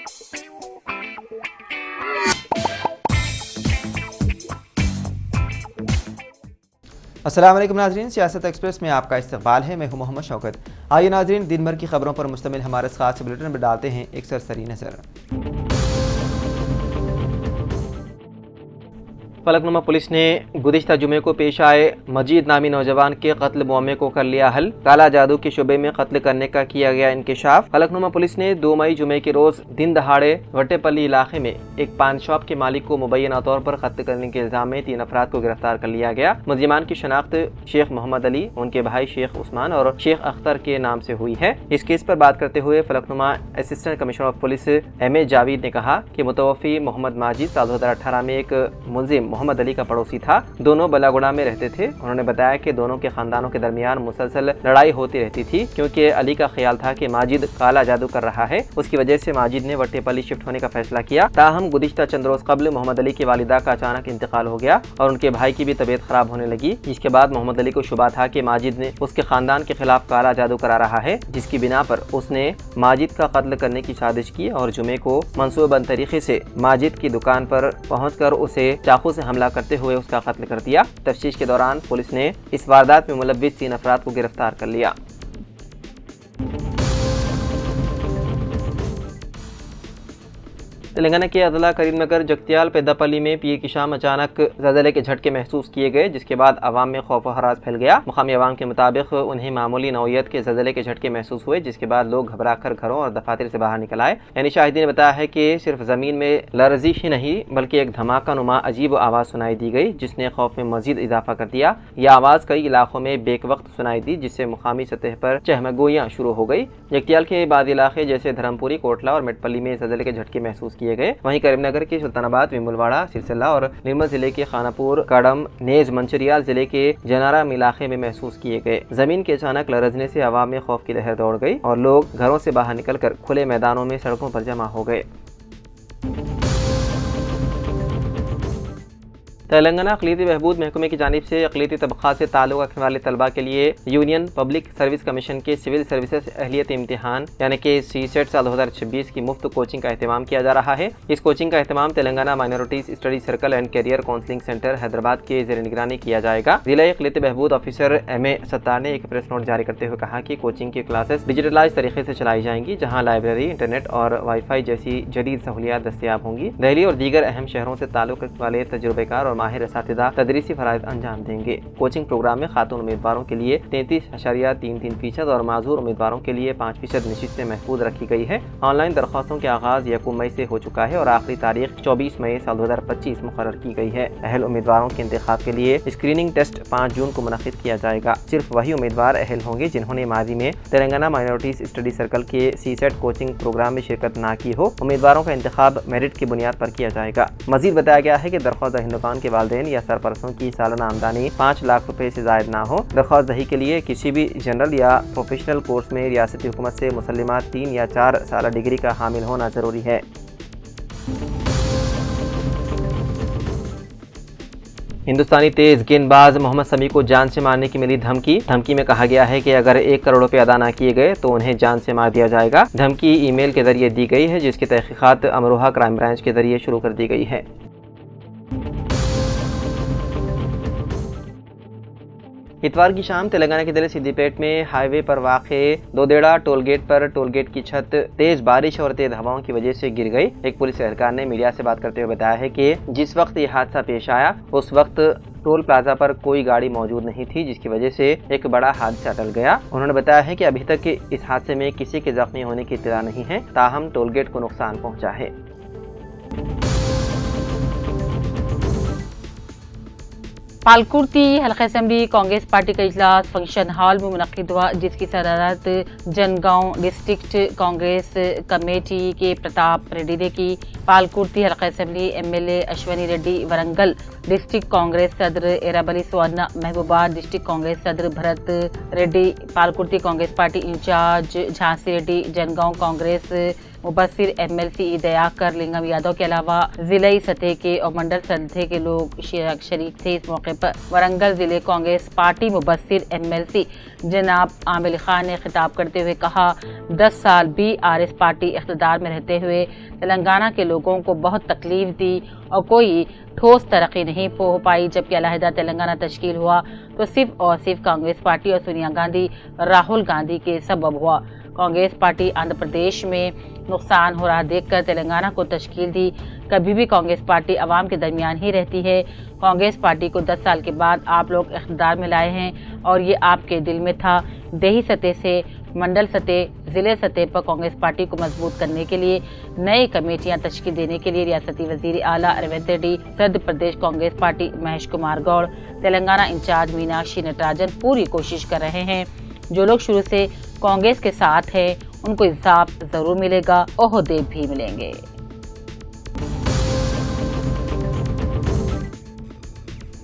अस्सलाम वालेकुम नाजरीन, सियासत एक्सप्रेस में आपका इस्तकबाल है। मैं हूं मोहम्मद शौकत। आइए नाजरीन, दिन भर की खबरों पर मुश्तमिल हमारे खास बुलेटिन में डालते हैं एक सरसरी नज़र। फलकनुमा पुलिस ने गुज़िश्ता जुमे को पेश आए मजीद नामी नौजवान के कत्ल मुअम्मे को कर लिया हल। काला जादू के शुबे में कत्ल करने का किया गया इंकिशाफ। फलकनुमा पुलिस ने 2 मई जुमे के रोज दिन दहाड़े वट्टेपल्ली इलाके में एक पान शॉप के मालिक को मुबैना तौर पर कत्ल करने के इल्जाम में 3 अफराद को गिरफ्तार कर लिया गया। मुलजिमान की शनाख्त शेख मोहम्मद अली, उनके भाई शेख उस्मान और शेख अख्तर के नाम से हुई है। इस केस पर बात करते हुए Falaknuma assistant commissioner of police M.A. Javed ने कहा कि मुतवफ़ी मोहम्मद माजिद साल 2018 में एक मुलजिम मोहम्मद अली का पड़ोसी था। दोनों बलागुड़ा में रहते थे। उन्होंने बताया कि दोनों के खानदानों के दरमियान मुसलसल लड़ाई होती रहती थी, क्योंकि अली का ख्याल था कि माजिद काला जादू कर रहा है। उसकी वजह से माजिद ने वट्टेपल्ली शिफ्ट होने का फैसला किया। ताहम गुज़िश्ता चंद रोज कबल मोहम्मद अली की वालिदा का अचानक इंतकाल हो गया और उनके भाई की भी तबीयत खराब होने लगी, जिसके बाद मोहम्मद अली को शुबा था कि माजिद ने उसके खानदान के खिलाफ काला जादू करा रहा है, जिसकी बिना पर उसने माजिद का कत्ल करने की साजिश की और जुमे को मंसूबबंद तरीके से माजिद की दुकान पर पहुंचकर उसे चाकू से हमला करते हुए उसका कत्ल कर दिया। तफ्तीश के दौरान पुलिस ने इस वारदात में मुलव्विस 3 अफराद को गिरफ्तार कर लिया। तेलंगाना के अदला करीमनगर जगतियाल पेद्दापल्ली में पीर की शाम अचानक ज़लज़ले के झटके महसूस किए गए, जिसके बाद अवाम में खौफ व हरास फैल गया। मुकामी अवाम के मुताबिक उन्हें मामूली नौयत के ज़लज़ले के झटके महसूस हुए, जिसके बाद लोग घबराकर घरों और दफातर से बाहर निकल आए। यानी शाहिदीन ने बताया है कि सिर्फ ज़मीन में लर्जिश ही नहीं बल्कि एक धमाका नुमा अजीब आवाज़ सुनाई दी गई, जिसने खौफ में मजीद इजाफा कर दिया। यह आवाज़ कई इलाकों में बेक वक्त सुनाई दी, जिससे मुकामी सतह पर चहमगोइयाँ शुरू हो गई। जगतियाल के बाद इलाके जैसे धर्मपुरी, कोटला और मेटपल्ली में ज़लज़ले के झटके महसूस किए गए। वहीं करीमनगर के सुल्तानाबाद, विमुलवाड़ा, सिरसिल्ला और निर्मल जिले के खानापुर, कड़म, नेज, मंचिरियाल जिले के जनारा इलाके में महसूस किए गए। जमीन के अचानक लरजने से अवाम में खौफ की लहर दौड़ गई और लोग घरों से बाहर निकलकर खुले मैदानों में सड़कों पर जमा हो गए। तेलंगाना अक़लीती बहबूद महकमे की जानिब से अक़लीती तबक़ात से ताल्लुक़ रखने वाले तलबा के लिए यूनियन पब्लिक सर्विस कमीशन के सिविल सर्विसेज अहलियत इम्तिहान यानी कि CSET साल 2026 की मुफ्त कोचिंग का अहतमाम किया जा रहा है। इस कोचिंग का अहतमाम Telangana minorities study circle and career counselling centre Hyderabad के ज़ेर निगरानी किया जाएगा। ज़िला अक़लीती बहबूद ऑफिसर M.A. सत्तार ने एक प्रेस नोट जारी करते हुए कहा कि कोचिंग की क्लासेस डिजिटलाइज तरीके से चलाई जाएंगी, जहाँ लाइब्रेरी, इंटरनेट और वाईफाई जैसी जदीद सहूलियात दस्तियाब होंगी। दिल्ली और दीगर अहम शहरों से ताल्लुक़ रखने वाले तजुर्बेकार और माहिर असातिज़ा तदरीसी फ़राइज़ अंजाम देंगे। कोचिंग प्रोग्राम में खातून उम्मीदवारों के लिए 33.33% और माजूर उम्मीदवारों के लिए 5% नशिस्तें महफूज रखी गई है। ऑनलाइन दरख्वास्तों के आगाज़ 1 मई से हो चुका है और आखिरी तारीख 24 मई साल 2025 मुकर्रर की गई है। अहल उम्मीदवारों के इंतखाब के लिए स्क्रीनिंग टेस्ट 5 जून को मुनक़िद किया जाएगा। सिर्फ वही उम्मीदवार अहल होंगे जिन्होंने माजी में तेलंगाना माइनॉरिटीज़ स्टडी सर्कल के CSET कोचिंग प्रोग्राम में शिरकत ना की हो। उम्मीदवारों का इंतखाब मेरिट की बुनियाद पर किया जाएगा। मजीद बताया गया है कि दरख्वास्त दहिंदगान के वालिदैन या सरपरस्तों की सालाना आमदनी 5 लाख रुपए से ज़ायद ना हो। दरख्वास्त दही के लिए किसी भी जनरल या प्रोफेशनल कोर्स में रियासती हुकूमत से मुसल्लिमात 3 या 4 साल डिग्री का हामिल होना ज़रूरी है। हिंदुस्तानी तेज गेंदबाज मोहम्मद शमी को जान से मारने की मिली धमकी में कहा गया है कि अगर 1 करोड़ रुपए अदा न किए गए तो उन्हें जान से मार दिया जाएगा। धमकी ईमेल के जरिए दी गई है, जिसकी तहकीकात अमरोहा क्राइम ब्रांच के जरिए शुरू कर दी गई है। इतवार की शाम तेलंगाना के जिले सिद्दीपेट में हाईवे पर वाक़े दोदेड़ा टोलगेट पर टोलगेट की छत तेज बारिश और तेज हवाओं की वजह से गिर गई। एक पुलिस एहलकार ने मीडिया से बात करते हुए बताया है कि जिस वक्त ये हादसा पेश आया उस वक्त टोल प्लाजा पर कोई गाड़ी मौजूद नहीं थी, जिसकी वजह से एक बड़ा हादसा टल गया। उन्होंने बताया है कि अभी तक इस हादसे में किसी के जख्मी होने की इत्तला नहीं है, ताहम टोलगेट को नुकसान पहुँचा है। पालकुर्ती हल्का असेंबली कांग्रेस पार्टी का इजलास फंक्शन हॉल में मुनक्किद हुआ, जिसकी सदारत जनगांव डिस्ट्रिक्ट कांग्रेस कमेटी के प्रताप रेड्डी ने की। पालकुर्ती हल्का assembly MLA Ashwini Reddy Warangal district Congress सदर एराबली स्वर्ण, महबूबाबाद डिस्ट्रिक्ट कांग्रेस सदर भरत रेड्डी, पालकुर्ती कांग्रेस पार्टी इंचार्ज झांसी रेड्डी, जनगांव कांग्रेस मुबस्सिर एमएलसी दयाकर लिंगम यादव के अलावा जिले सतह के और मंडल सतह के लोग शरीक थे। इस मौके पर वरंगल जिले कांग्रेस पार्टी मुबस्सिर एमएलसी जनाब आमिर खान ने खिताब करते हुए कहा, 10 साल बीआरएस पार्टी इख्तिदार में रहते हुए तेलंगाना के लोगों को बहुत तकलीफ दी और कोई ठोस तरक्की नहीं हो पाई। जबकि अलहदा तेलंगाना तश्कील हुआ तो सिर्फ और सिर्फ कांग्रेस पार्टी और सोनिया गांधी, राहुल गांधी के सबब हुआ। कांग्रेस पार्टी आंध्र प्रदेश में नुकसान हो रहा देखकर तेलंगाना को तश्कील दी। कभी भी कांग्रेस पार्टी अवाम के दरमियान ही रहती है। कांग्रेस पार्टी को 10 साल के बाद आप लोग इख्तिदार में लाए हैं और ये आपके दिल में था। देही सतह से मंडल सतह, जिले सतह पर कांग्रेस पार्टी को मजबूत करने के लिए नई कमेटियां तश्कील देने के लिए रियासती वजीर आला अरविंद रेड्डी, सदर प्रदेश कांग्रेस पार्टी महेश कुमार गौड़, तेलंगाना इंचार्ज मीनाक्षी नटराजन पूरी कोशिश कर रहे हैं। जो लोग शुरू से कांग्रेस के साथ हैं उनको इंसाफ जरूर मिलेगा, ओहदे भी मिलेंगे।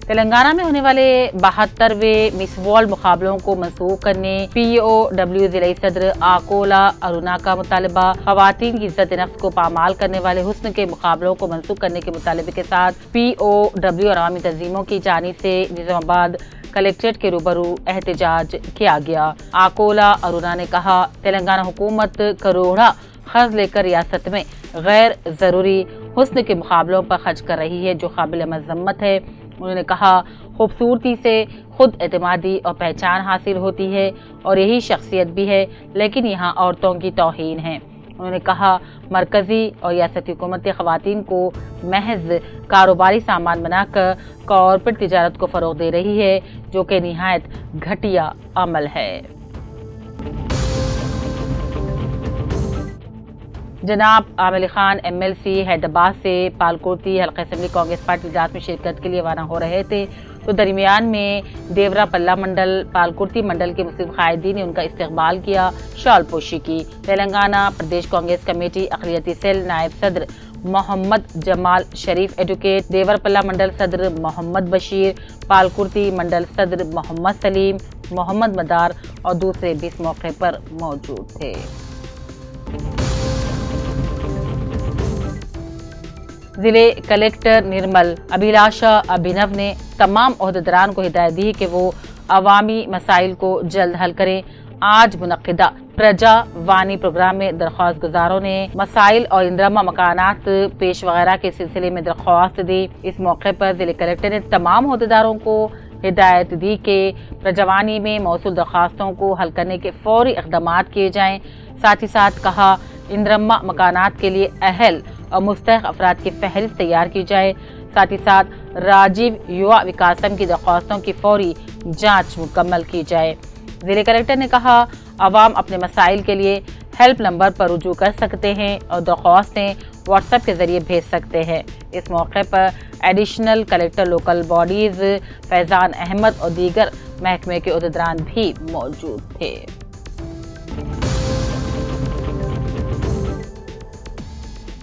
तेलंगाना में होने वाले 72वें मिस वर्ल्ड मुकाबलों को मंसूख करने POW जिले सदर आकोला अरुणा का मुतालबा। खवातीन की इज्जत नफ्स को पामाल करने वाले हुस्न के मुकाबलों को मंसूख करने के मुतालबे के साथ POW और आवामी तंजीमों की जानिब से निजामाबाद कलेक्ट्रेट के रूबरू एहतजाज किया गया। आकोला अरुणा ने कहा, तेलंगाना हुकूमत करोड़ा खर्च लेकर रियासत में गैर जरूरी हुस्न के मुकाबलों पर खर्च कर रही है, जो काबिल मजम्मत है। उन्होंने कहा, खूबसूरती से खुद एतमादी और पहचान हासिल होती है और यही शख्सियत भी है, लेकिन यहाँ औरतों की तौहीन है। उन्होंने कहा, मरकजी और रियासती हुकूमतें खवातीन को महज कारोबारी सामान बनाकर कॉर्पोरेट तिजारत को फरोग दे रही है, जो कि निहायत घटिया अमल है। जनाब आमिर खान MLC हैदराबाद से पालकुर्ती हल्का असेंबली कांग्रेस पार्टी इजलास में शिरकत के लिए रवाना हो रहे थे, तो दरमियान में देवरा पल्ला मंडल पालकुर्ती मंडल के मुस्लिम कायदीन ने उनका इस्तकबाल किया, शॉल पोशी की। तेलंगाना प्रदेश कांग्रेस कमेटी अक़लियती सेल नायब सदर मोहम्मद जमाल शरीफ एडवोकेट, देवरपल्ला मंडल सदर मोहम्मद बशीर, पालकुर्ती मंडल सदर मोहम्मद सलीम, मोहम्मद मदार और दूसरे भी इस मौके पर मौजूद थे। जिले कलेक्टर निर्मल अभिलाषा अभिनव ने तमाम ओहदेदारान को हिदायत दी कि वो अवामी मसाइल को जल्द हल करें। आज मुनक्किदा प्रजा वानी प्रोग्राम में दरख्वास्त गुजारों ने मसाइल और इंदिरमा मकानात पेश वगैरह के सिलसिले में दरख्वास्त दी। इस मौके पर जिले कलेक्टर ने तमाम ओहदेदारों को हिदायत दी कि प्रजावानी में मौसूल दरख्वास्तों को हल करने के फौरी इक़दामात किए जाएं। साथ ही साथ कहा, इंदिरमा मकानात के लिए अहल और मुस्तहिक़ अफराद की फहरिस्त तैयार की जाए। साथ ही साथ राजीव युवा विकासम की दरख्वास्तों की फौरी जांच मुकम्मल की जाए। जिले कलेक्टर ने कहा, अवाम अपने मसाइल के लिए हेल्प नंबर पर रुजू कर सकते हैं और दरख्वास्तें व्हाट्सएप के जरिए भेज सकते हैं। इस मौके पर additional collector local bodies Faizan Ahmad और दीगर महकमे के ओहदेदारान भी मौजूद थे।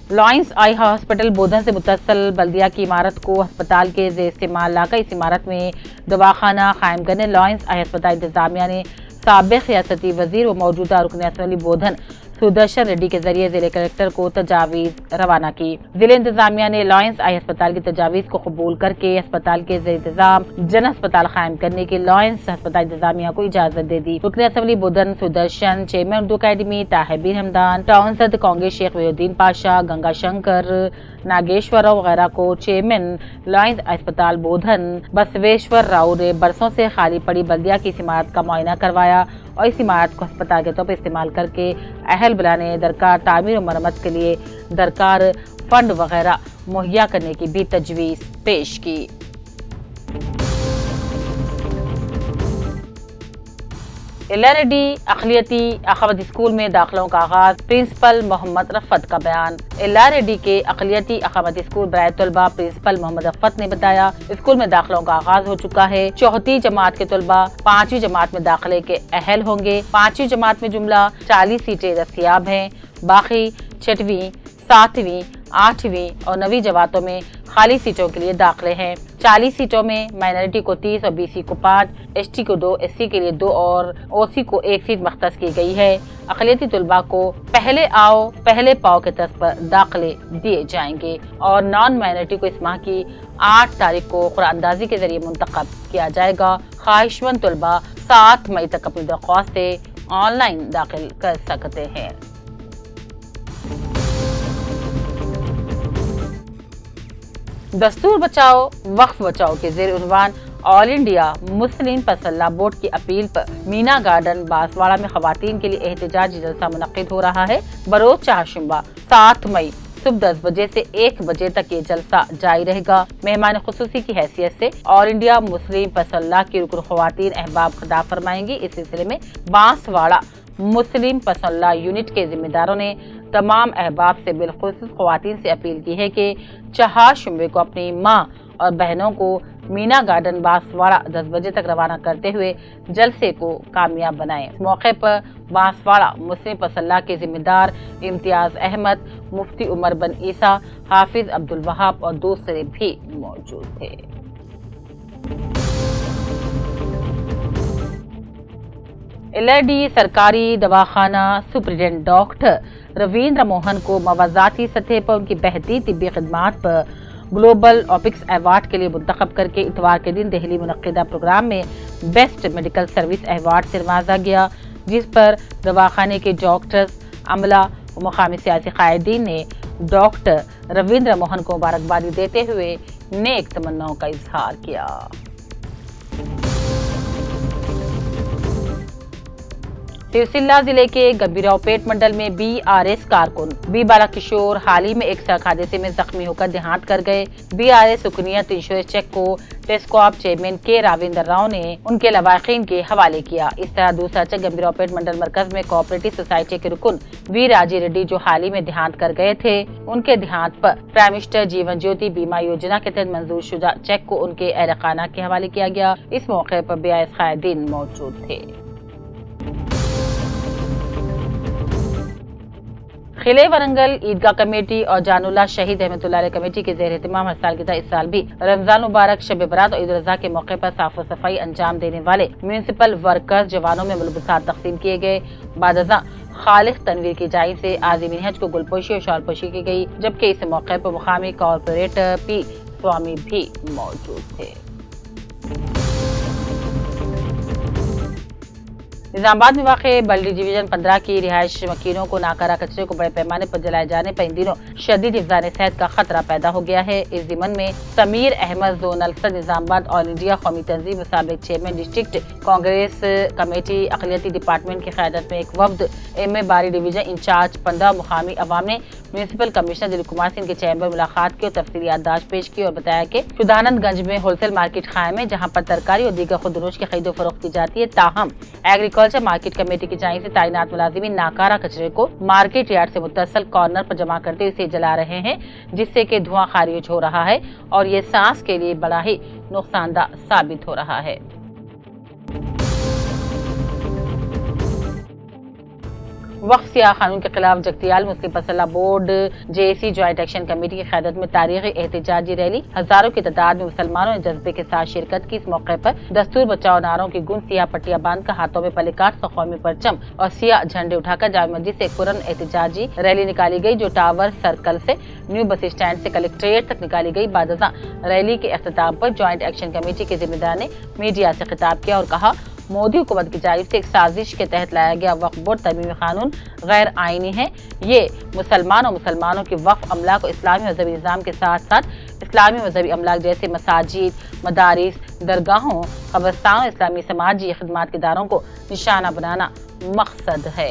लॉयंस आई हॉस्पिटल बोधन से मुतसल बल्दिया की इमारत को अस्पताल के ज़ेर इस्तेमाल लाकर इस इमारत में दवाखाना कायम करने लॉयंस आई अस्पताल इंतजामिया ने साबिक़ रियासती वजीर व मौजूदा रुकन असेंबली बोधन सुदर्शन रेड्डी के जरिए जिले कलेक्टर को तजावीज़ रवाना की। जिले इंतजामिया ने लॉयंस आई अस्पताल की तजावीज़ को कबूल करके अस्पताल के इंतजाम जन अस्पताल कायम करने की लॉयंस अस्पताल इंतजामिया को इजाज़त दे दी। रुकन assembly Bodhan Sudarshan, chairman Urdu academy Tahibir Hamdan, town सदर कांग्रेस शेख वहीउद्दीन पाशा, गंगा शंकर, नागेश्वर राव वगैरह को चेयरमैन लॉयंस अस्पताल बोधन बसवेश्वर राव ने बरसों से खाली पड़ी बल्दिया की इस इमारत का मुआयना करवाया और इस इमारत को अस्पताल के तौर पर इस्तेमाल करके अहल बुलाने, दरकार तामीर और मरम्मत के लिए दरकार फंड वगैरह मुहैया करने की भी तजवीज़ पेश की। एला रेड्डी अक़लियती अख़वत स्कूल में दाखिलों का आगाज, प्रिंसिपल मोहम्मद रफ़त का बयान। एला रेड्डी के अक़लियती अख़वत स्कूल बराए तलबा प्रिंसिपल मोहम्मद रफ़त ने बताया, स्कूल में दाखिलों का आगाज हो चुका है। चौथी जमात के तलबा 5वीं जमात में दाखिले के अहल होंगे। 5वीं जमात में जुमला 40 सीटें दस्तयाब हैं। बाकी 6वीं, 7वीं, 8वीं और 9वीं जमातों में खाली सीटों के लिए दाखिले हैं। 40 सीटों में माइनॉरिटी को 30 और BC को 5, ST को 2, SC के लिए 2 और OC को 1 सीट मख्तस की गई है। अक़लियती तलबा को पहले आओ पहले पाओ के तर्ज पर दाखिले दिए जाएंगे और नॉन माइनॉरिटी को इस माह की 8 तारीख को कुरानंदाजी के जरिए मुंतखब किया जाएगा। ख्वाहिशमंद तलबा 7 मई तक अपनी दरख्वास्तें ऑनलाइन दाखिल कर सकते हैं। दस्तूर बचाओ वक्फ बचाओ के ज़ेर उन्वान ऑल इंडिया मुस्लिम पसल्ला बोर्ड की अपील पर मीना गार्डन बांसवाड़ा में खवातीन के लिए एहतजाजी जलसा मुनक्किद हो रहा है। बरोज चारशंबा 7 मई सुबह 10 बजे से 1 बजे तक ये जलसा जारी रहेगा। मेहमान खुसूसी की हैसियत से ऑल इंडिया मुस्लिम पसल्ला की रुकन खवातीन अहबाब खिताब फरमाएंगी। इस सिलसिले में बांसवाड़ा मुस्लिम पसल्ला यूनिट के जिम्मेदारों ने तमाम अहबाब से बिलखुसूस खवातीन से अपील की है कि चारशंबे को अपनी माँ और बहनों को मीना गार्डन बांसवाड़ा 10 बजे तक रवाना करते हुए जलसे को कामयाब बनाएं। इस मौके पर बांसवाड़ा मुस्लिम पसल्ला के जिम्मेदार इम्तियाज अहमद, मुफ्ती उमर बन ईसा, हाफिज अब्दुल वहाब और दूसरे भी मौजूद थे। LRD सरकारी दवाखाना सुप्रिटेंडेंट डॉक्टर रविंद्र मोहन को मवाजाती सतह पर उनकी बेहतरीन तिब्बी खिदमात पर ग्लोबल ऑपिक्स अवार्ड के लिए मुंतखब करके इतवार के दिन दिल्ली मुनक्किदा प्रोग्राम में बेस्ट मेडिकल सर्विस अवार्ड से नवाजा गया, जिस पर दवाखाने के डॉक्टर्स, अमला और मुकामी सियासी कायदीन ने डॉक्टर रविंद्र मोहन को मुबारकबादी देते हुए नेक तमन्नाओं का इजहार किया। सिरसिल्ला जिले के गंभीरावपेट मंडल में BRS कारकुन बी बालाकिशोर हाल ही में एक सड़क हादसे में जख्मी होकर देहांत कर गए। BRS सुकनियत इंश्योरेंस चेक को टेस्कॉप चेयरमैन के राविंदर राव ने उनके लवाकिन के हवाले किया। इस तरह दूसरा चेक गंभीरावपेट मंडल मरकज में कोऑपरेटिव सोसाइटी के रुकन वी राजी रेड्डी जो हाल ही में देहांत कर गए थे, उनके देहांत पर प्राइम मिनिस्टर जीवन ज्योति बीमा योजना के तहत मंजूर शुदा चेक को उनके अहल खाना के हवाले किया गया। इस मौके पर BRS कायदीन मौजूद थे। खिले वरंगल ईदगाह कमेटी और जानुल्ला शहीद रहमतुल्लाह कमेटी के ज़ेर एहतमाम हर साल की तरह इस साल भी रमजान मुबारक, शब बरात और ईद उल अज़हा के मौके पर साफ सफाई अंजाम देने वाले म्यूनिसिपल वर्कर्स जवानों में मुलबुसात तकसीम किए गए। बाद अज़ा खालिद तनवीर की जानिब से आज़िमीन हज को गुलपोशी और शॉलपोशी की गई, जबकि इस मौके पर मुकामी कॉरपोरेटर P स्वामी भी मौजूद थे। निजामाबाद में वाक़े बल्दी डिवीजन 15 की रिहायश मकीनों को नाकारा कचरे को बड़े पैमाने पर जलाए जाने पर इन दिनों शदीद हिफ्ज़ान सेहत का खतरा पैदा हो गया है। इस ज़िमन में समीर अहमद जोनल सदर निजामाबाद ऑल इंडिया कौमी तंजीम साबिक चेयरमैन डिस्ट्रिक्ट कांग्रेस कमेटी अक़लियती डिपार्टमेंट की क़यादत में एक वफ्द MA बारी डिवीजन इंचार्ज 15 मुकामी अवाम ने म्यूनिसिपल कमिश्नर दिलीप कुमार सिंह के चैम्बर मुलाकात की और तफसीली याददाश्त पेश की और बताया कि सुदानंदगंज में होलसेल मार्केट कायम है, जहाँ पर तरकारी और दीगर खुदरोश की खरीदो फरोख्त की जाती है। ताहम एग्रीकल्चर मार्केट कमेटी की जानिब से तैनात मुलाजिमीन नाकारा कचरे को मार्केट यार्ड से मुत्तसल कॉर्नर पर जमा करते हुए इसे जला रहे हैं, जिससे कि धुआं खारिज हो रहा है और ये सांस के लिए बड़ा ही नुकसानदा साबित हो रहा है। वक्फ सियाह कानून के खिलाफ जगतियाल मुस्लिम पसल्ला board JAC joint action committee की क़यादत में तारीखी एहतजाजी रैली हजारों की तादाद में मुसलमानों ने जज्बे के साथ शिरकत की। इस मौके पर दस्तूर बचाओ नारों की गूंज, सियाह पट्टियां बांधकर हाथों में पलिकाट व कौमी परचम और सियाह झंडे उठाकर जामा मस्जिद से पुरन एहतजाजी रैली निकाली गई, जो टावर सर्कल से न्यू बस स्टैंड से कलेक्ट्रेट तक निकाली गई। बाद रैली के अख्ताम पर ज्वाइंट एक्शन कमेटी के जिम्मेदार ने मीडिया से खिताब किया और कहा, मोदी हुकूमत की जानिब से एक साजिश के तहत लाया गया वक्फ बोर्ड तरमीमी कानून गैर आईनी है। ये मुसलमानों की वक्फ अमला को इस्लामी मजहबी निज़ाम के साथ साथ इस्लामी मजहबी अमलाक जैसे मसाजिद, मदारिस, दरगाहों, कब्रिस्तान, इस्लामी समाजी खिदमात के इदारों को निशाना बनाना मकसद है।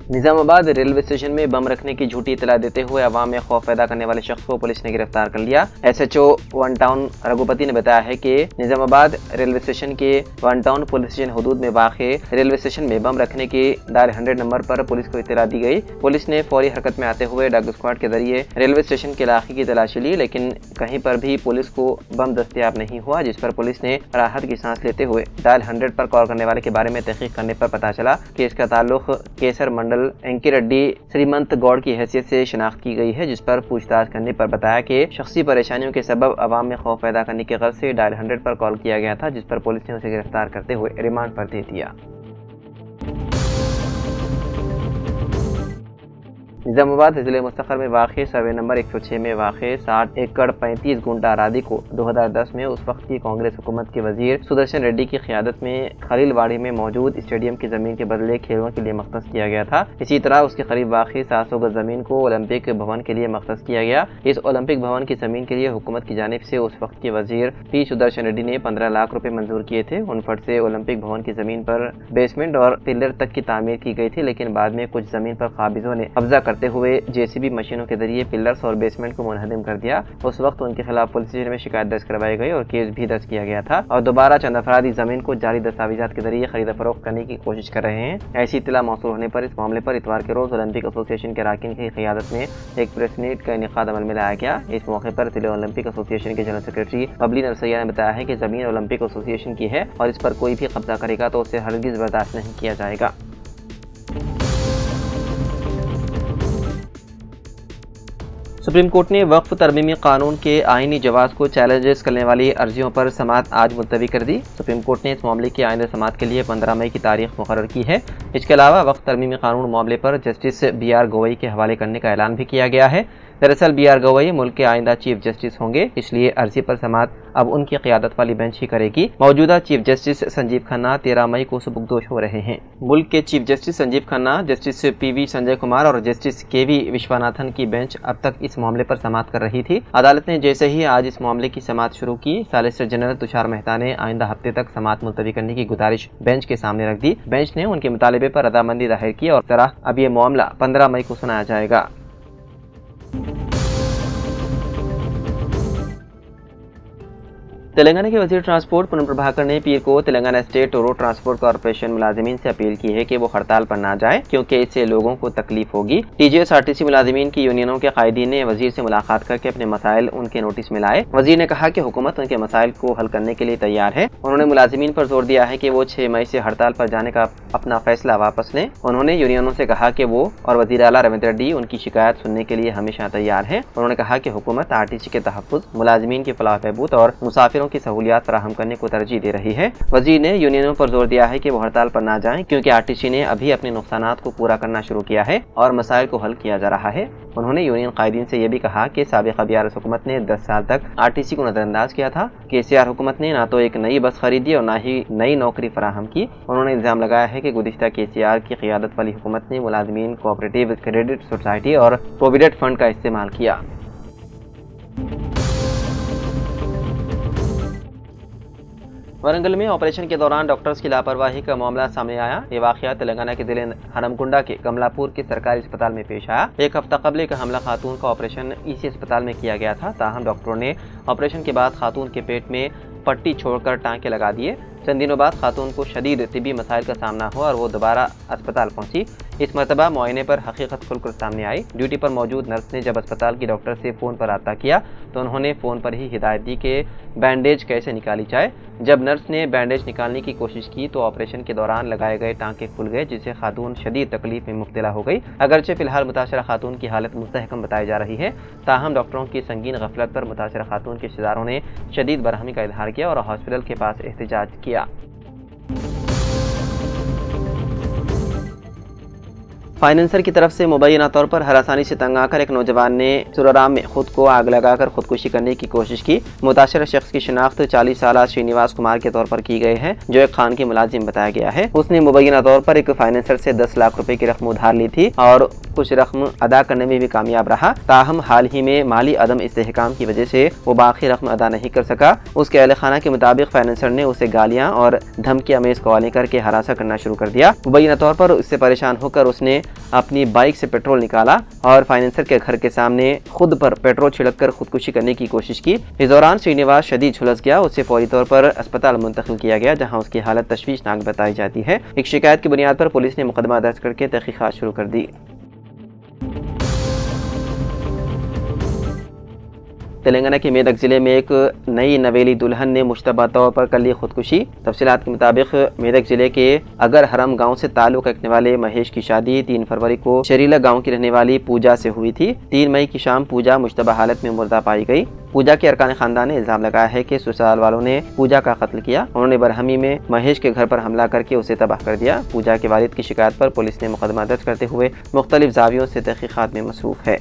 निजामाबाद रेलवे स्टेशन में बम रखने की झूठी इतला देते हुए अवाम में खौफ पैदा करने वाले शख्स को पुलिस ने गिरफ्तार कर लिया। SHO वन टाउन रघुपति ने बताया है कि निजामाबाद रेलवे स्टेशन के वन टाउन पुलिस स्टेशन हदूद में वाक़े रेलवे स्टेशन में बम रखने के डायल 100 नंबर पर पुलिस को इतला दी गई। पुलिस ने फौरी हरकत में आते हुए डॉग स्क्वाड के जरिए रेलवे स्टेशन के इलाके की तलाशी ली, लेकिन कहीं पर भी पुलिस को बम दस्तयाब नहीं हुआ, जिस पर पुलिस ने राहत की सांस लेते हुए डायल 100 पर कॉल करने वाले के बारे में तहकीक करने पर पता चला कि इसका ताल्लुक केसर मंडल کانسٹیبل اینکی ریڈی سریمنت گوڑ کی حیثیت سے شناخت کی گئی ہے، جس پر پوچھ تاچھ کرنے پر بتایا کہ شخصی پریشانیوں کے سبب عوام میں خوف پیدا کرنے کی غرض سے ڈائل 100 پر کال کیا گیا تھا، جس پر پولیس نے اسے گرفتار کرتے ہوئے ریمانڈ پر دے دیا۔ نظام آباد ضلع مستقر میں واقع سروے نمبر 106 میں واقع 60 ایکڑ 35 گنٹا اراضی کو 2010 میں اس وقت کی کانگریس حکومت کے وزیر سدرشن ریڈی کی قیادت میں خلیل واڑی میں موجود اسٹیڈیم کی زمین کے بدلے کھیلوں کے لیے مختص کیا گیا تھا۔ اسی طرح اس کے قریب واقع 700 گز زمین کو اولمپک بھون کے لیے مختص کیا گیا۔ اس اولمپک بھون کی زمین کے لیے حکومت کی جانب سے اس وقت کے وزیر پی سدرشن ریڈی نے 15 لاکھ روپے منظور کیے تھے۔ ان فٹ سے اولمپک بھون کی زمین پر بیسمنٹ اور پلر تک کی تعمیر کی گئی تھی، لیکن بعد میں کچھ زمین پر قابضوں نے قبضہ کرتے ہوئے JCB مشینوں کے ذریعے پلرز اور بیسمنٹ کو منہدم کر دیا۔ اس وقت ان کے خلاف پولیس اسٹیشن میں شکایت درج کروائی گئی اور کیس بھی درج کیا گیا تھا، اور دوبارہ چند افراد اس زمین کو جعلی دستاویزات کے ذریعے خرید و فروخت کرنے کی کوشش کر رہے ہیں۔ ایسی اطلاع موصول ہونے پر اس معاملے پر اتوار کے روز اولمپک ایسوسی ایشن کے اراکین کی قیادت میں ایک پریس میٹ کا انعقاد عمل میں لایا گیا۔ اس موقع پر ضلع اولمپک ایسوسی ایشن کے جنرل سیکریٹری ببلی نرسیا نے بتایا ہے کہ زمین اولمپک ایسوسی ایشن کی ہے اور اس پر کوئی بھی قبضہ کرے گا تو اسے ہرگز برداشت نہیں کیا جائے گا۔ سپریم کورٹ نے وقف ترمیمی قانون کے آئینی جواز کو چیلنجز کرنے والی عرضیوں پر سماعت آج ملتوی کر دی۔ سپریم کورٹ نے اس معاملے کی آئندہ سماعت کے لیے 15 مئی کی تاریخ مقرر کی ہے۔ اس کے علاوہ وقف ترمیمی قانون معاملے پر جسٹس BR گوئی کے حوالے کرنے کا اعلان بھی کیا گیا ہے۔ دراصل BR گوئی ملک کے آئندہ چیف جسٹس ہوں گے، اس لیے عرضی پر سماعت اب ان کی قیادت والی بینچ ہی کرے گی۔ موجودہ چیف جسٹس سنجیو کھنہ 13 مئی کو سبکدوش ہو رہے ہیں۔ ملک کے chief justice Sanjeev Khanna, justice PV Sanjay Kumar اور جسٹس KV وشواناتھن کی بینچ اب تک اس معاملے پر سماعت کر رہی تھی۔ عدالت نے جیسے ہی آج اس معاملے کی سماعت شروع کی، سالیسیٹر جنرل تشار مہتا نے آئندہ ہفتے تک سماعت ملتوی کرنے کی گزارش بینچ کے سامنے رکھ دی۔ بینچ نے ان کے مطالبے پر رضامندی ظاہر کی اور طرح اب یہ معاملہ 15 مئی کو سنایا جائے گا۔ تلنگانہ کے وزیر ٹرانسپورٹ پونم پربھاکر نے پیر کو Telangana state road transport corporation ملازمین سے اپیل کی ہے کہ وہ ہڑتال پر نہ جائیں، کیونکہ اس سے لوگوں کو تکلیف ہوگی۔ TGSRTC ملازمین کی یونینوں کے قائدین نے وزیر سے ملاقات کر کے اپنے مسائل ان کے نوٹس میں لائے۔ وزیر نے کہا کہ حکومت ان کے مسائل کو حل کرنے کے لیے تیار ہے۔ انہوں نے ملازمین پر زور دیا ہے کہ وہ 6 مئی سے ہڑتال پر جانے کا اپنا فیصلہ واپس لیں۔ انہوں نے یونینوں سے کہا کہ وہ اور وزیر اعلیٰ ریونت ریڈی ان کی شکایت سننے کے لیے ہمیشہ تیار ہیں۔ انہوں نے کہا کہ حکومت RTC کے تحفظ، ملازمین کی فلاح و بہبود اور مسافروں کی سہولیات فراہم کرنے کو ترجیح دے رہی ہے۔ وزیر نے یونینوں پر زور دیا ہے کہ وہ ہڑتال پر نہ جائیں، کیونکہ RTC نے ابھی اپنے نقصانات کو پورا کرنا شروع کیا ہے اور مسائل کو حل کیا جا رہا ہے۔ انہوں نے یونین قائدین سے یہ بھی کہا کہ سابقہ BRS حکومت نے 10 سال تک RTC کو نظر انداز کیا تھا۔ KCR حکومت نے نہ تو ایک نئی بس خریدی اور نہ ہی نئی نوکری فراہم کی۔ انہوں نے الزام لگایا ہے کہ گزشتہ KCR کی قیادت والی حکومت نے ملازمین کوآپریٹو کریڈٹ سوسائٹی اور پروویڈنٹ فنڈ کا استعمال کیا۔ ورنگل میں آپریشن کے دوران ڈاکٹرز کی لاپرواہی کا معاملہ سامنے آیا۔ یہ واقعہ تلنگانہ کے ضلع ہنمکنڈا کے کملاپور کے سرکاری اسپتال میں پیش آیا۔ ایک ہفتہ قبل ایک حاملہ خاتون کا آپریشن اسی اسپتال میں کیا گیا تھا، تاہم ڈاکٹروں نے آپریشن کے بعد خاتون کے پیٹ میں پٹی چھوڑ کر ٹانکے لگا دیے۔ چند دنوں بعد خاتون کو شدید طبی مسائل کا سامنا ہوا اور وہ دوبارہ اسپتال پہنچی۔ اس مرتبہ معائنے پر حقیقت کھل کر سامنے آئی۔ ڈیوٹی پر موجود نرس نے جب اسپتال کی ڈاکٹر سے فون پر رابطہ کیا تو انہوں نے فون پر ہی ہدایت دی کہ بینڈیج کیسے نکالی جائے۔ جب نرس نے بینڈیج نکالنے کی کوشش کی تو آپریشن کے دوران لگائے گئے ٹانکے کھل گئے، جس سے خاتون شدید تکلیف میں مبتلا ہو گئی۔ اگرچہ فی الحال متاثرہ خاتون کی حالت مستحکم بتائی جا رہی ہے، تاہم ڈاکٹروں کی سنگین غفلت پر متاثرہ خاتون کے رشتہ داروں نے شدید برہمی کا اظہار کیا اور ہاسپٹل کے پاس احتجاج کیا۔ فائنینسر کی طرف سے مبینہ طور پر ہراسانی سے تنگ آ کر ایک نوجوان نے سورارام میں خود کو آگ لگا کر خودکشی کرنے کی کوشش کی۔ متاثرہ شخص کی شناخت 40 سالہ شرینیواس کمار کے طور پر کی گئی ہے، جو ایک خان کی ملازم بتایا گیا ہے۔ اس نے مبینہ طور پر ایک فائنینسر سے 10 لاکھ روپے کی رقم ادھار لی تھی اور کچھ رقم ادا کرنے میں بھی کامیاب رہا، تاہم حال ہی میں مالی عدم استحکام کی وجہ سے وہ باقی رقم ادا نہیں کر سکا۔ اس کے اہل خانہ کے مطابق فائنینسر نے اسے گالیاں اور دھمکیاں آمیز کالیں کر کے ہراساں کرنا شروع کر دیا۔ مبینہ طور پر اس سے پریشان ہو کر اس نے اپنی بائک سے پیٹرول نکالا اور فائنینسر کے گھر کے سامنے خود پر پیٹرول چھڑک کر خودکشی کرنے کی کوشش کی۔ اس دوران شرینیواس شدید جھلس گیا، اسے فوری طور پر اسپتال منتقل کیا گیا، جہاں اس کی حالت تشویشناک بتائی جاتی ہے۔ ایک شکایت کی بنیاد پر پولیس نے مقدمہ درج کر کے تحقیقات شروع کر دی۔ تلنگانہ کے میدک ضلع میں ایک نئی نویلی دلہن نے مشتبہ طور پر کر لی خودکشی۔ تفصیلات کے مطابق میدک ضلع کے اگر حرم گاؤں سے تعلق رکھنے والے مہیش کی شادی 3 فروری کو شریلا گاؤں کی رہنے والی پوجا سے ہوئی تھی۔ 3 مئی کی شام پوجا مشتبہ حالت میں مردہ پائی گئی۔ پوجا کے ارکان خاندان نے الزام لگایا ہے کہ سسرال والوں نے پوجا کا قتل کیا۔ انہوں نے برہمی میں مہیش کے گھر پر حملہ کر کے اسے تباہ کر دیا۔ پوجا کے والد کی شکایت پر پولیس نے مقدمہ درج کرتے ہوئے مختلف زاویوں سے تحقیقات میں مصروف ہے۔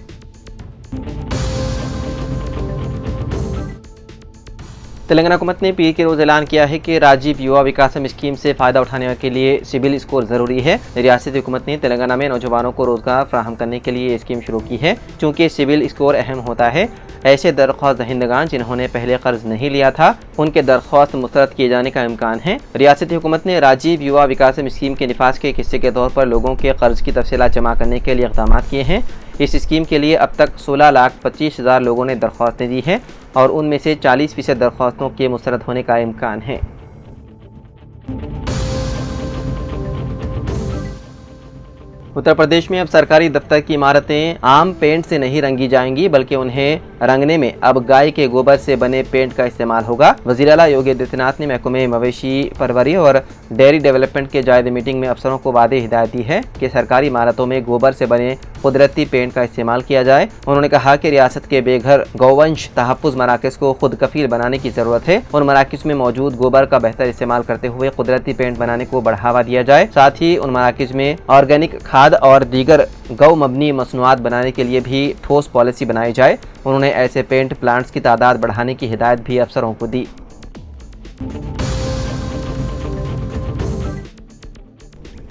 تلنگانہ حکومت نے پیر کے روز اعلان کیا ہے کہ راجیو یوا وکاسم اسکیم سے فائدہ اٹھانے کے لیے سول اسکور ضروری ہے۔ ریاستی حکومت نے تلنگانہ میں نوجوانوں کو روزگار فراہم کرنے کے لیے یہ اسکیم شروع کی ہے۔ چونکہ سول اسکور اہم ہوتا ہے، ایسے درخواست دہندگان جنہوں نے پہلے قرض نہیں لیا تھا ان کے درخواست مسترد کیے جانے کا امکان ہے۔ ریاستی حکومت نے راجیو یوا وکاسم اسکیم کے نفاذ کے ایک حصے کے طور پر لوگوں کے قرض کی تفصیلات جمع کرنے کے لیے اقدامات کیے ہیں۔ اس اسکیم کے لیے اب تک 16,25,000 لوگوں نے درخواستیں دی ہیں اور ان میں سے 40% درخواستوں کے مسترد ہونے کا امکان ہے۔ اتر پردیش میں اب سرکاری دفتر کی عمارتیں عام پینٹ سے نہیں رنگی جائیں گی بلکہ انہیں رنگنے میں اب گائے کے گوبر سے بنے پینٹ کا استعمال ہوگا۔ وزیر اعلیٰ یوگی آدتیہ ناتھ نے محکمہ مویشی پروری اور ڈیری ڈیولپمنٹ کے جائزہ میٹنگ میں افسروں کو واضح ہدایت دی ہے کہ سرکاری عمارتوں میں گوبر سے بنے قدرتی پینٹ کا استعمال کیا جائے۔ انہوں نے کہا کہ ریاست کے بے گھر گوونش تحفظ مراکز کو خود کفیل بنانے کی ضرورت ہے۔ ان مراکز میں موجود گوبر کا بہتر استعمال کرتے ہوئے قدرتی پینٹ بنانے کو بڑھاوا دیا جائے۔ ساتھ ہی ان مراکز میں آرگینک کھاد اور دیگر گو مبنی مصنوعات بنانے کے لیے بھی ٹھوس پالیسی بنائی جائے۔ انہوں نے ایسے پینٹ پلانٹس کی تعداد بڑھانے کی ہدایت بھی افسروں کو دی۔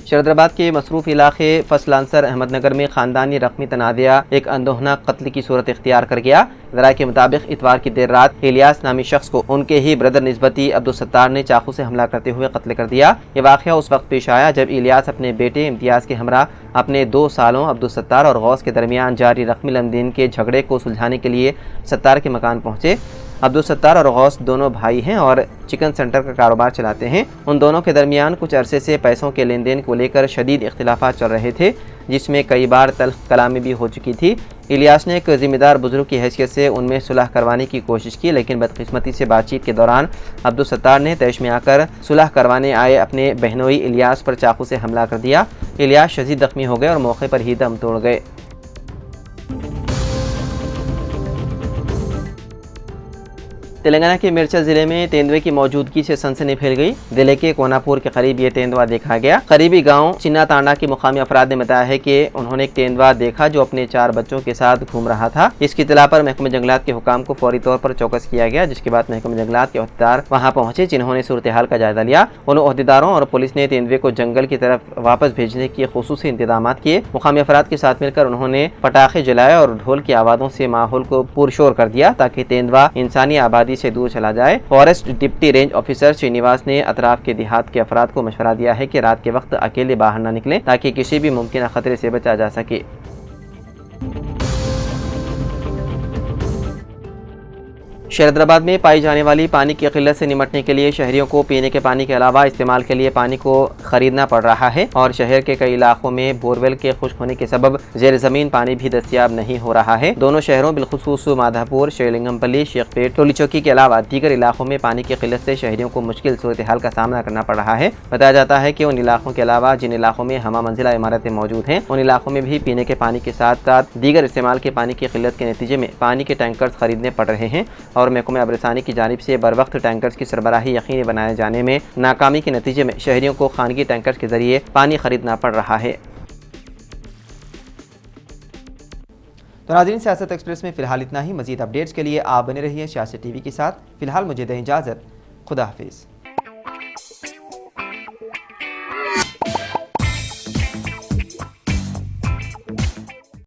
شہردرآباد کے مصروف علاقے فصل عنصر احمد نگر میں خاندانی رقمی تنازعہ ایک اندوہناک قتل کی صورت اختیار کر گیا۔ ذرائع کے مطابق اتوار کی دیر رات الیاس نامی شخص کو ان کے ہی بردر نسبتی عبدالستار نے چاقو سے حملہ کرتے ہوئے قتل کر دیا۔ یہ واقعہ اس وقت پیش آیا جب الیاس اپنے بیٹے امتیاز کے ہمراہ اپنے 2 سالوں عبدالستار اور غوث کے درمیان جاری رقمی لین دین کے جھگڑے کو سلجھانے کے لیے ستار کے مکان پہنچے۔ عبدالستار اور غوث دونوں بھائی ہیں اور چکن سینٹر کا کاروبار چلاتے ہیں۔ ان دونوں کے درمیان کچھ عرصے سے پیسوں کے لین دین کو لے کر شدید اختلافات چل رہے تھے جس میں کئی بار تلخ کلامی بھی ہو چکی تھی۔ الیاس نے ایک ذمہ دار بزرگ کی حیثیت سے ان میں صلح کروانے کی کوشش کی لیکن بدقسمتی سے بات چیت کے دوران عبدالستار نے طیش میں آ کر صلح کروانے آئے اپنے بہنوئی الیاس پر چاقو سے حملہ کر دیا۔ الیاس شدید زخمی ہو گئے اور موقع پر ہی دم توڑ گئے۔ تلنگانہ کے مرچل ضلع میں تیندوے کی موجودگی سے سنسنی پھیل گئی۔ ضلع کے کوناپور کے قریب یہ تیندوا دیکھا گیا۔ قریبی گاؤں چنا تانڈا کے مقامی افراد نے بتایا ہے کہ انہوں نے ایک تیندوا دیکھا جو اپنے 4 بچوں کے ساتھ گھوم رہا تھا۔ اس کی اطلاع پر محکمہ جنگلات کے حکام کو فوری طور پر چوکس کیا گیا جس کے بعد محکمہ جنگلات کے عہدیدار وہاں پہنچے جنہوں نے صورتحال کا جائزہ لیا۔ ان عہدیداروں اور پولیس نے تیندوے کو جنگل کی طرف واپس بھیجنے کے خصوصی انتظامات کیے۔ مقامی افراد کے ساتھ مل کر انہوں نے پٹاخے جلائے اور ڈھول کی آوازوں سے ماحول کو پرشور کر دیا تاکہ تیندوا انسانی آبادی سے دور چلا جائے۔ فارسٹ ڈپٹی رینج آفیسر شرینیواس نے اطراف کے دیہات کے افراد کو مشورہ دیا ہے کہ رات کے وقت اکیلے باہر نہ نکلیں تاکہ کسی بھی ممکنہ خطرے سے بچا جا سکے۔ شہردرآباد میں پائی جانے والی پانی کی قلت سے نمٹنے کے لیے شہریوں کو پینے کے پانی کے علاوہ استعمال کے لیے پانی کو خریدنا پڑ رہا ہے اور شہر کے کئی علاقوں میں بورویل کے خشک ہونے کے سبب زیر زمین پانی بھی دستیاب نہیں ہو رہا ہے۔ دونوں شہروں بالخصوص مادھا پور، شیرلنگم پلی، شیخ پیٹ، ٹولی چوکی کے علاوہ دیگر علاقوں میں پانی کی قلت سے شہریوں کو مشکل صورتحال کا سامنا کرنا پڑ رہا ہے۔ بتایا جاتا ہے کہ ان علاقوں کے علاوہ جن علاقوں میں ہمہ منزلہ عمارتیں موجود ہیں ان علاقوں میں بھی پینے کے پانی کے ساتھ ساتھ دیگر استعمال کے پانی کی قلت کے نتیجے میں پانی کے ٹینکرز خریدنے پڑ رہے ہیں اور محکمہ آبرسانی کی جانب سے بر وقت ٹینکرز کی سربراہی یقینی بنائے جانے میں ناکامی کے نتیجے میں شہریوں کو خانگی ٹینکرز کے ذریعے پانی خریدنا پڑ رہا ہے۔ تو ناظرین، سیاست ایکسپریس میں فی الحال اتنا ہی۔ مزید اپڈیٹس کے لیے آپ بنے رہیے سیاست ٹی وی کے ساتھ۔ فی الحال مجھے دیں اجازت، خدا حافظ۔